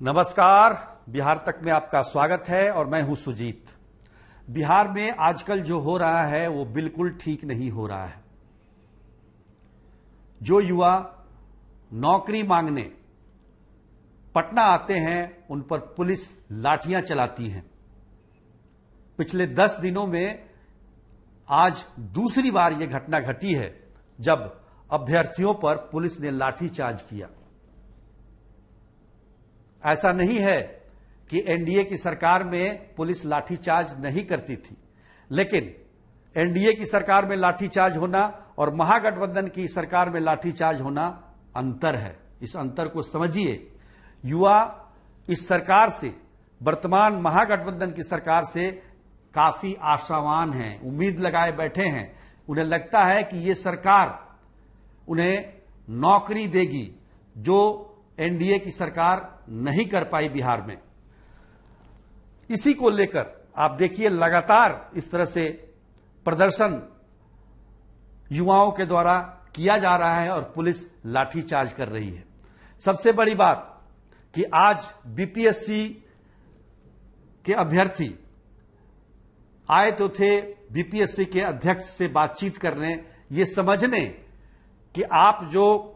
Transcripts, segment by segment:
नमस्कार। बिहार तक में आपका स्वागत है और मैं हूं सुजीत। बिहार में आजकल जो हो रहा है वो बिल्कुल ठीक नहीं हो रहा है। जो युवा नौकरी मांगने पटना आते हैं उन पर पुलिस लाठियां चलाती है। पिछले 10 दिनों में आज दूसरी बार यह घटना घटी है जब अभ्यर्थियों पर पुलिस ने लाठीचार्ज किया। ऐसा नहीं है कि एनडीए की सरकार में पुलिस लाठीचार्ज नहीं करती थी, लेकिन एनडीए की सरकार में लाठीचार्ज होना और महागठबंधन की सरकार में लाठीचार्ज होना अंतर है। इस अंतर को समझिए। युवा इस सरकार से, वर्तमान महागठबंधन की सरकार से काफी आशावान हैं, उम्मीद लगाए बैठे हैं। उन्हें लगता है कि ये सरकार उन्हें नौकरी देगी, जो एनडीए की सरकार नहीं कर पाई बिहार में। इसी को लेकर आप देखिए लगातार इस तरह से प्रदर्शन युवाओं के द्वारा किया जा रहा है और पुलिस लाठीचार्ज कर रही है। सबसे बड़ी बात कि आज बीपीएससी के अभ्यर्थी आए तो थे बीपीएससी के अध्यक्ष से बातचीत करने, ये समझने कि आप जो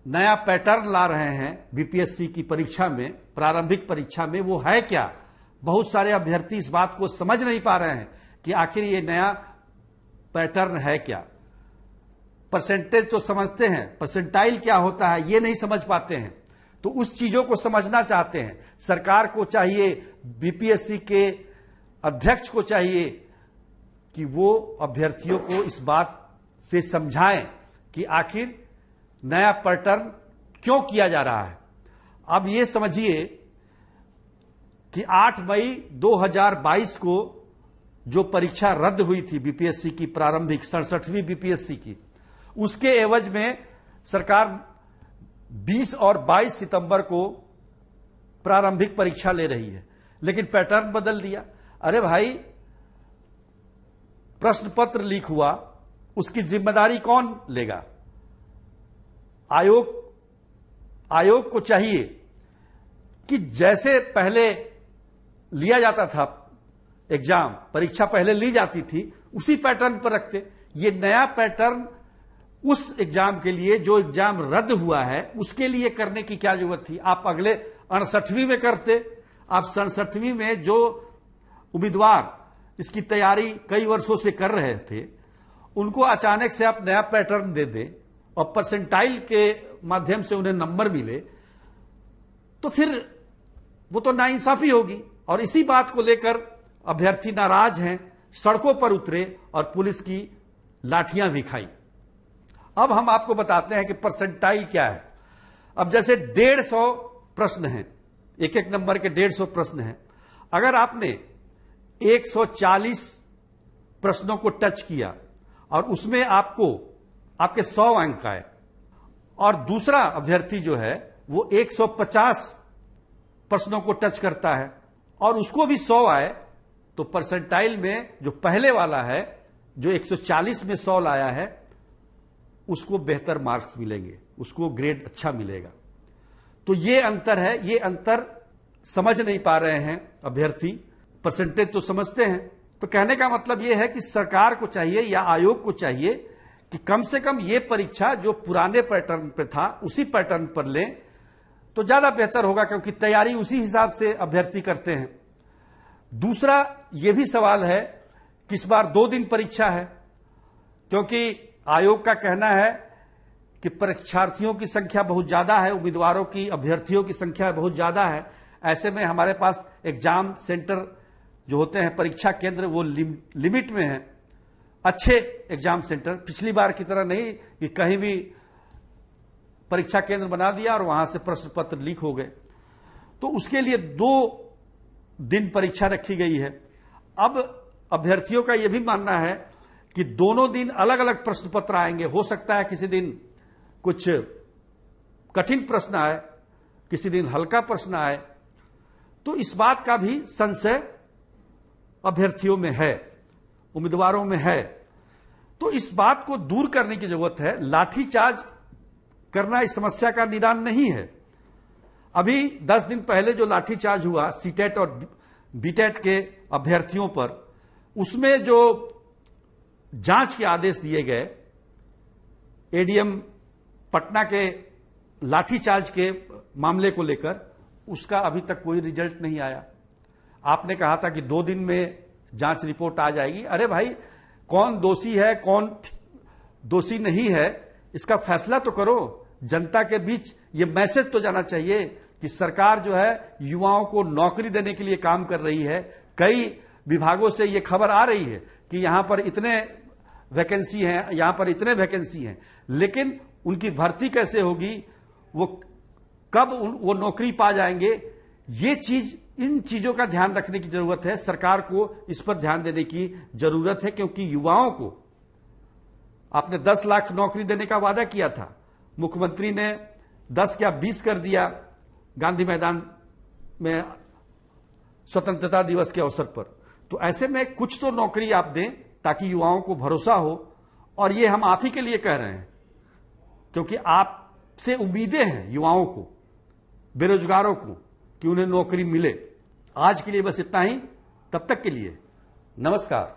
नया पैटर्न ला रहे हैं बीपीएससी की परीक्षा में, प्रारंभिक परीक्षा में, वो है क्या। बहुत सारे अभ्यर्थी इस बात को समझ नहीं पा रहे हैं कि आखिर ये नया पैटर्न है क्या। परसेंटेज तो समझते हैं, परसेंटाइल क्या होता है ये नहीं समझ पाते हैं। तो उस चीजों को समझना चाहते हैं। सरकार को चाहिए, बीपीएससी के अध्यक्ष को चाहिए कि वो अभ्यर्थियों को इस बात से समझाएं कि आखिर नया पैटर्न क्यों किया जा रहा है। अब ये समझिए कि 8 मई 2022 को जो परीक्षा रद्द हुई थी बीपीएससी की, प्रारंभिक 67वीं बीपीएससी की, उसके एवज में सरकार 20 और 22 सितंबर को प्रारंभिक परीक्षा ले रही है, लेकिन पैटर्न बदल दिया। अरे भाई, प्रश्न पत्र लीक हुआ, उसकी जिम्मेदारी कौन लेगा। आयोग को चाहिए कि जैसे पहले लिया जाता था एग्जाम, परीक्षा पहले ली जाती थी, उसी पैटर्न पर रखते। ये नया पैटर्न उस एग्जाम के लिए, जो एग्जाम रद्द हुआ है उसके लिए करने की क्या जरूरत थी। आप अगले 68वीं में करते। आप 67वीं में जो उम्मीदवार इसकी तैयारी कई वर्षों से कर रहे थे, उनको अचानक से आप नया पैटर्न दे दें और परसेंटाइल के माध्यम से उन्हें नंबर मिले, तो फिर वो तो नाइंसाफी होगी। और इसी बात को लेकर अभ्यर्थी नाराज हैं, सड़कों पर उतरे और पुलिस की लाठियां भी खाई। अब हम आपको बताते हैं कि परसेंटाइल क्या है। अब जैसे 150 प्रश्न हैं, एक एक नंबर के 150 प्रश्न हैं। अगर आपने 140 प्रश्नों को टच किया और उसमें आपके 100 अंक आए, और दूसरा अभ्यर्थी जो है वो 150 प्रश्नों को टच करता है और उसको भी 100 आए, तो परसेंटाइल में जो पहले वाला है, जो 140 में 100 लाया है, उसको बेहतर मार्क्स मिलेंगे, उसको ग्रेड अच्छा मिलेगा। तो ये अंतर है। ये अंतर समझ नहीं पा रहे हैं अभ्यर्थी। परसेंटेज तो समझते हैं। तो कहने का मतलब यह है कि सरकार को चाहिए या आयोग को चाहिए कि कम से कम ये परीक्षा जो पुराने पैटर्न पर था उसी पैटर्न पर लें तो ज्यादा बेहतर होगा, क्योंकि तैयारी उसी हिसाब से अभ्यर्थी करते हैं। दूसरा ये भी सवाल है कि इस बार 2 दिन परीक्षा है, क्योंकि आयोग का कहना है कि परीक्षार्थियों की संख्या बहुत ज्यादा है, उम्मीदवारों की, अभ्यर्थियों की संख्या बहुत ज्यादा है। ऐसे में हमारे पास एग्जाम सेंटर जो होते हैं, परीक्षा केंद्र, वो लिमिट में है। अच्छे एग्जाम सेंटर, पिछली बार की तरह नहीं कि कहीं भी परीक्षा केंद्र बना दिया और वहां से प्रश्न पत्र लीक हो गए। तो उसके लिए 2 दिन परीक्षा रखी गई है। अब अभ्यर्थियों का यह भी मानना है कि दोनों दिन अलग अलग प्रश्न पत्र आएंगे। हो सकता है किसी दिन कुछ कठिन प्रश्न आए, किसी दिन हल्का प्रश्न आए। तो इस बात का भी संशय अभ्यर्थियों में है, उम्मीदवारों में है। तो इस बात को दूर करने की जरूरत है। लाठीचार्ज करना इस समस्या का निदान नहीं है। अभी 10 दिन पहले जो लाठीचार्ज हुआ सीटेट और बीटेट के अभ्यर्थियों पर, उसमें जो जांच के आदेश दिए गए एडीएम पटना के लाठीचार्ज के मामले को लेकर, उसका अभी तक कोई रिजल्ट नहीं आया। आपने कहा था कि 2 दिन में जांच रिपोर्ट आ जाएगी। अरे भाई, कौन दोषी है कौन दोषी नहीं है, इसका फैसला तो करो। जनता के बीच ये मैसेज तो जाना चाहिए कि सरकार जो है युवाओं को नौकरी देने के लिए काम कर रही है। कई विभागों से ये खबर आ रही है कि यहां पर इतने वैकेंसी हैं, यहां पर इतने वैकेंसी हैं, लेकिन उनकी भर्ती कैसे होगी, वो कब वो नौकरी पा जाएंगे, ये चीज, इन चीजों का ध्यान रखने की जरूरत है। सरकार को इस पर ध्यान देने की जरूरत है, क्योंकि युवाओं को आपने 10 लाख नौकरी देने का वादा किया था, मुख्यमंत्री ने 10 क्या 20 कर दिया गांधी मैदान में स्वतंत्रता दिवस के अवसर पर। तो ऐसे में कुछ तो नौकरी आप दें ताकि युवाओं को भरोसा हो। और ये हम आप ही के लिए कह रहे हैं, क्योंकि आपसे उम्मीदें हैं युवाओं को, बेरोजगारों को, कि उन्हें नौकरी मिले। आज के लिए बस इतना ही। तब तक के लिए नमस्कार।